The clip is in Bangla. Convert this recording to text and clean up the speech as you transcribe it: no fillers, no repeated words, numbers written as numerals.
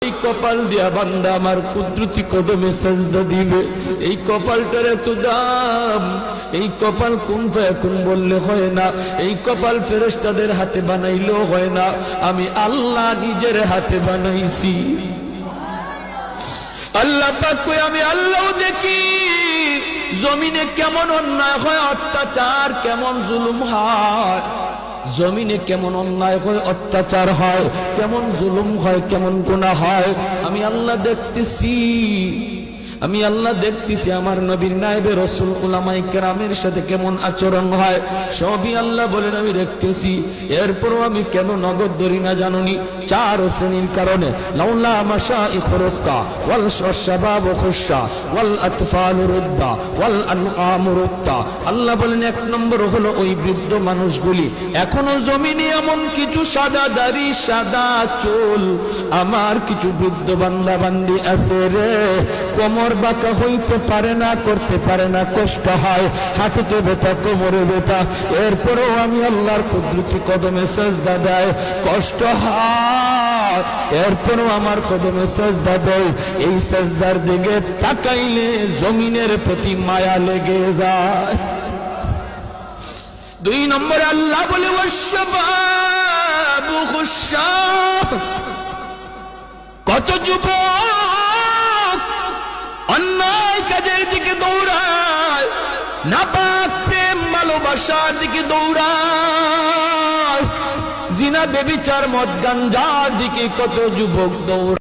এই কপাল দিয়া বান্দা আমার কুদরতি কদমে সাজদা দিবে। এই কপালটার এত দাম। এই কপাল কুন ফায়াকুন বললে হয় না, এই কপাল ফেরেশতাদের হাতে বানাইলেও হয় না, আমি আল্লাহ নিজের হাতে বানাইছি। আল্লাহ পাক কই আমি আল্লাহ দেখি জমিনে কেমন অন্যায় হয়, অত্যাচার কেমন জুলুম হয়, জমিনে কেমন অন্যায় হয়, অত্যাচার হয়, কেমন জুলুম হয়, কেমন গুনাহ হয়, আমি আল্লাহ দেখতেছি। আমি আল্লাহ দেখতেছি আমার নবীর নায়েবে রাসূল উলামায়ে কেরামের সাথে কেমন আচরণ হয়, সবই আল্লাহ বলেন আমি দেখতেছি। এরপরও আমি কেন নগদ ধরি না জানুনি? চার শ্রেণীর কারণে। লাউলা মাশাইখ রুক্কা ওয়াল শাবাব খুশা ওয়াল আতফাল রুদ্দা ওয়াল আনআম রুত্তা। আল্লাহ বলেন এক নম্বর হলো ওই বৃদ্ধ মানুষগুলি, এখনো জমিনে এমন কিছু সাদা দাড়ি সাদা চুল আমার কিছু বৃদ্ধ বান্দা বান্দি আছে রে, কোমর বাঁকা হইতে পারে না, করতে পারে না, কষ্ট হয়, হাঁটুতে ব্যথা, কোমরে ব্যথা, এরপরেও আমি আল্লাহর কুদরতি কদমে সাজদা দেয়, কষ্ট হয়, এরপরেও আমার কদমে সাজদা দেয়। এই সাজদার দিকে তাকাইলে জমিনের প্রতি মায়া লেগে যায়। দুই নম্বরে আল্লাহ বলে ওয়াশবাবু খুশা, কত যুবক অন্যায় কাজের দিকে দৌড়ায়, নাপাক প্রেম ভালোবাসার দিকে দৌড়ায়, জিনা ব্যভিচার মদ গাঞ্জার দিকে কত যুবক দৌড়ায়।